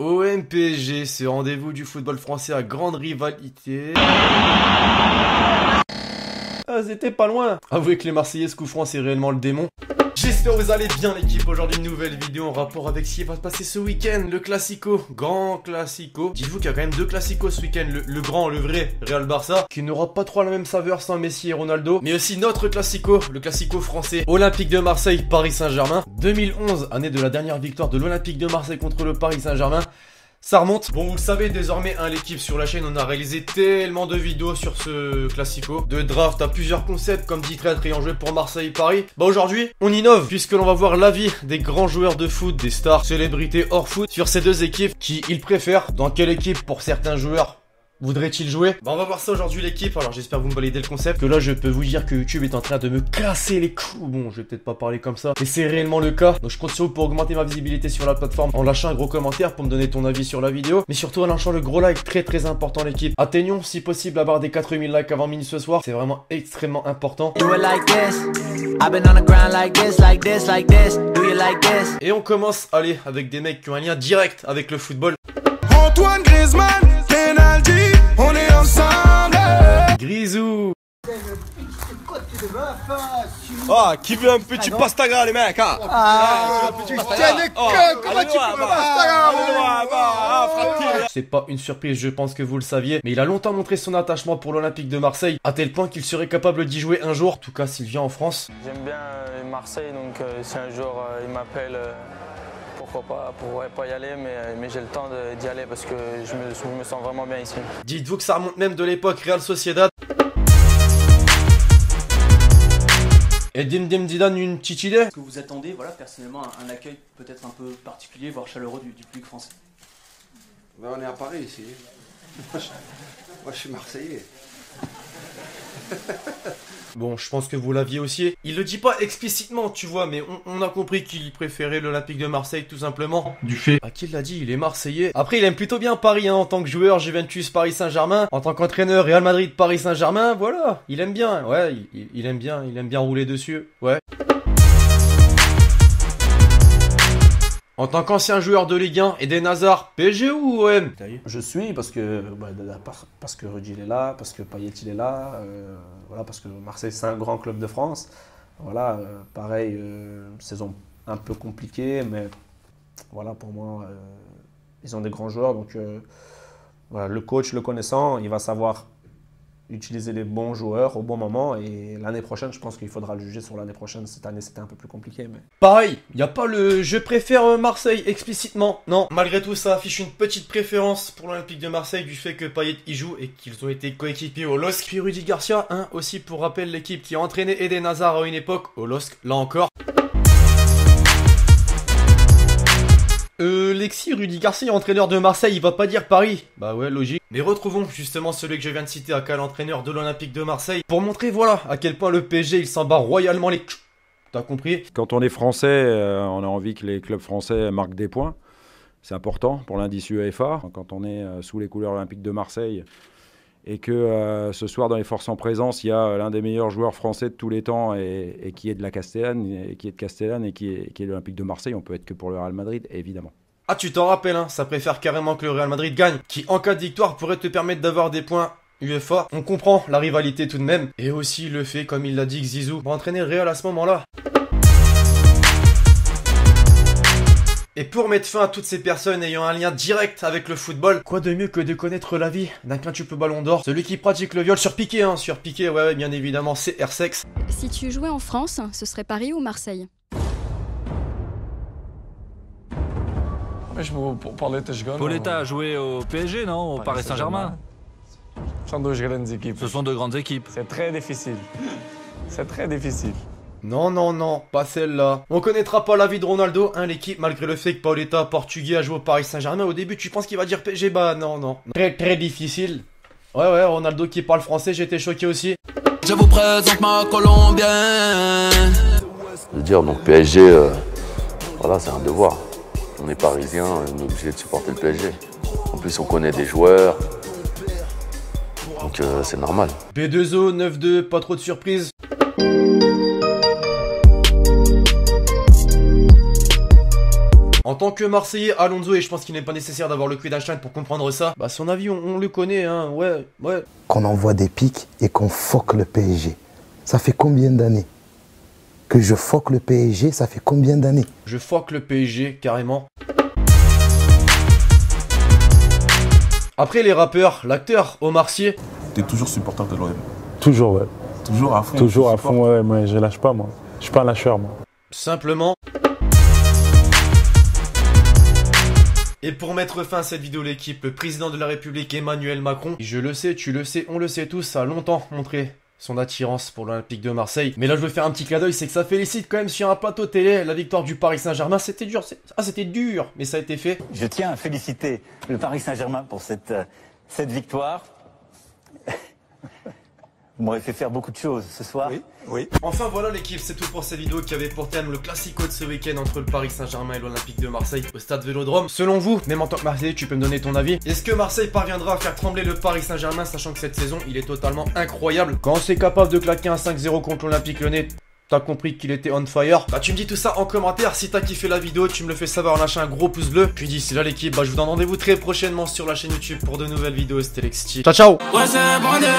OM-PSG, ce rendez-vous du football français à grande rivalité. Ah, c'était pas loin. Avouez que les Marseillais ce coup franc, c'est réellement le démon. J'espère que vous allez bien l'équipe. Aujourd'hui une nouvelle vidéo en rapport avec ce qui va se passer ce week-end. Le Classico, grand Classico. Dites-vous qu'il y a quand même deux Classicos ce week-end. Le grand, le vrai Real Barça, qui n'aura pas trop la même saveur sans Messi et Ronaldo. Mais aussi notre Classico, le Classico français. Olympique de Marseille, Paris Saint-Germain. 2011, année de la dernière victoire de l'Olympique de Marseille contre le Paris Saint-Germain. Ça remonte. Bon, vous le savez désormais, l'équipe sur la chaîne, on a réalisé tellement de vidéos sur ce Classico. De draft à plusieurs concepts, comme dit traître ayant joué pour Marseille-Paris. Bah aujourd'hui, on innove, puisque l'on va voir l'avis des grands joueurs de foot, des stars, célébrités hors foot, sur ces deux équipes, qui ils préfèrent, dans quelle équipe pour certains joueurs voudrait-il jouer? Bah on va voir ça aujourd'hui l'équipe. Alors j'espère que vous me validez le concept. Que là je peux vous dire que YouTube est en train de me casser les couilles. Bon, je vais peut-être pas parler comme ça, mais c'est réellement le cas. Donc je compte sur vous pour augmenter ma visibilité sur la plateforme en lâchant un gros commentaire pour me donner ton avis sur la vidéo. Mais surtout en lâchant le gros like, très important l'équipe. Atteignons si possible la barre des 4000 likes avant minuit ce soir. C'est vraiment extrêmement important. Et on commence, allez, avec des mecs qui ont un lien direct avec le football. Antoine Griezmann, penalty, on est ensemble. Grisou. Ah, qui veut un petit pastaga les mecs hein? C'est pas une surprise, je pense que vous le saviez, mais il a longtemps montré son attachement pour l'Olympique de Marseille, à tel point qu'il serait capable d'y jouer un jour, en tout cas s'il vient en France. J'aime bien Marseille, donc si un jour il m'appelle, pourquoi pas y aller, mais j'ai le temps d'y aller parce que je me sens vraiment bien ici. Dites-vous que ça remonte même de l'époque Real Sociedad. Et Dim Zidane, une petite idée? Est-ce que vous attendez, voilà, personnellement, un accueil peut-être un peu particulier, voire chaleureux du public français? Ben, on est à Paris ici. Moi je suis Marseillais. Bon, je pense que vous l'aviez aussi. Il le dit pas explicitement, tu vois, mais on a compris qu'il préférait l'Olympique de Marseille tout simplement. Du fait. À qui il l'a dit? Il est Marseillais. Après, il aime plutôt bien Paris, hein, en tant que joueur, Juventus, Paris Saint-Germain. En tant qu'entraîneur, Real Madrid, Paris Saint-Germain. Voilà, il aime bien. Ouais, il aime bien rouler dessus. Ouais. En tant qu'ancien joueur de Ligue 1, Eden Hazard, PSG ou OM? Je suis parce que Rudy il est là, parce que Payet il est là, voilà, parce que Marseille c'est un grand club de France. Voilà, pareil, saison un peu compliquée, mais voilà, pour moi, ils ont des grands joueurs. Donc voilà, le coach, le connaissant, il va savoir utiliser les bons joueurs au bon moment, et l'année prochaine, je pense qu'il faudra le juger sur l'année prochaine. Cette année, c'était un peu plus compliqué, mais... Pareil, il n'y a pas le « je préfère Marseille » explicitement. Non, malgré tout, ça affiche une petite préférence pour l'Olympique de Marseille du fait que Payet y joue et qu'ils ont été coéquipiers au LOSC. Puis Rudy Garcia, hein, aussi pour rappel, l'équipe qui a entraîné Eden Hazard à une époque au LOSC, là encore. Lexi, Rudy Garcia, entraîneur de Marseille, il va pas dire Paris. Bah ouais, logique. Mais retrouvons justement celui que je viens de citer, aka l'entraîneur de l'Olympique de Marseille, pour montrer, voilà, à quel point le PSG, il s'en bat royalement les... T'as compris? Quand on est français, on a envie que les clubs français marquent des points. C'est important pour l'indice UEFA. Quand on est sous les couleurs olympiques de Marseille et que ce soir, dans les forces en présence, il y a l'un des meilleurs joueurs français de tous les temps et qui est de la Castellane, et qui est de l'Olympique de Marseille, on peut être que pour le Real Madrid, évidemment. Ah, tu t'en rappelles, hein, ça préfère carrément que le Real Madrid gagne, qui en cas de victoire pourrait te permettre d'avoir des points UEFA. On comprend la rivalité tout de même, et aussi le fait, comme il l'a dit, que Zizou va entraîner le Real à ce moment-là. Et pour mettre fin à toutes ces personnes ayant un lien direct avec le football, quoi de mieux que de connaître la vie d'un quintuple ballon d'or, celui qui pratique le viol sur Piqué, hein, sur Piqué, ouais, bien évidemment, CR Sex. Si tu jouais en France, ce serait Paris ou Marseille? Pauletta a joué au PSG, non? Au Paris Saint-Germain. Ce sont de grandes équipes. C'est très difficile. C'est très difficile. Non, pas celle-là. On connaîtra pas la vie de Ronaldo, hein, l'équipe, malgré le fait que Pauletta, portugais, a joué au Paris Saint-Germain. Au début, tu penses qu'il va dire PSG? Bah non. Très difficile. Ouais, Ronaldo qui parle français, j'étais choqué aussi. Je vous présente ma colombienne. Je veux dire, donc PSG, voilà, c'est un devoir. On est parisien, on est obligé de supporter le PSG. En plus, on connaît des joueurs. Donc c'est normal. B2O, 9-2, pas trop de surprises. En tant que Marseillais, Alonso, et je pense qu'il n'est pas nécessaire d'avoir le cul d'Einstein pour comprendre ça, bah son avis on le connaît, hein, ouais. Qu'on envoie des pics et qu'on foque le PSG. Ça fait combien d'années que je foque le PSG? Ça fait combien d'années? Je foque le PSG, carrément. Après les rappeurs, l'acteur Omar Sy. T'es toujours supporter de l'OM? Toujours, ouais. Toujours à fond? Toujours à fond, ouais, mais je lâche pas, moi. Je suis pas un lâcheur, moi. Simplement. Et pour mettre fin à cette vidéo, l'équipe, le président de la République Emmanuel Macron, je le sais, tu le sais, on le sait tous, a longtemps montré son attirance pour l'Olympique de Marseille. Mais là, je veux faire un petit clin d'œil, c'est que ça félicite quand même sur un plateau télé la victoire du Paris Saint-Germain. C'était dur, c'était dur, mais ça a été fait. Je tiens à féliciter le Paris Saint-Germain pour cette victoire. Vous m'aurez fait faire beaucoup de choses ce soir. Oui. Enfin voilà l'équipe, c'est tout pour cette vidéo qui avait pour thème le classico de ce week-end entre le Paris Saint-Germain et l'Olympique de Marseille au stade Vélodrome. Selon vous, même en tant que Marseillais, tu peux me donner ton avis. Est-ce que Marseille parviendra à faire trembler le Paris Saint-Germain, sachant que cette saison, il est totalement incroyable? Quand c'est capable de claquer un 5-0 contre l'Olympique Lyonnais, t'as compris qu'il était on fire. Bah tu me dis tout ça en commentaire. Si t'as kiffé la vidéo, tu me le fais savoir en lâchant un gros pouce bleu. Puis d'ici là l'équipe, bah je vous donne rendez-vous très prochainement sur la chaîne YouTube pour de nouvelles vidéos. C'était Lexty. Ciao ciao. Ouais, c'est bon déjà.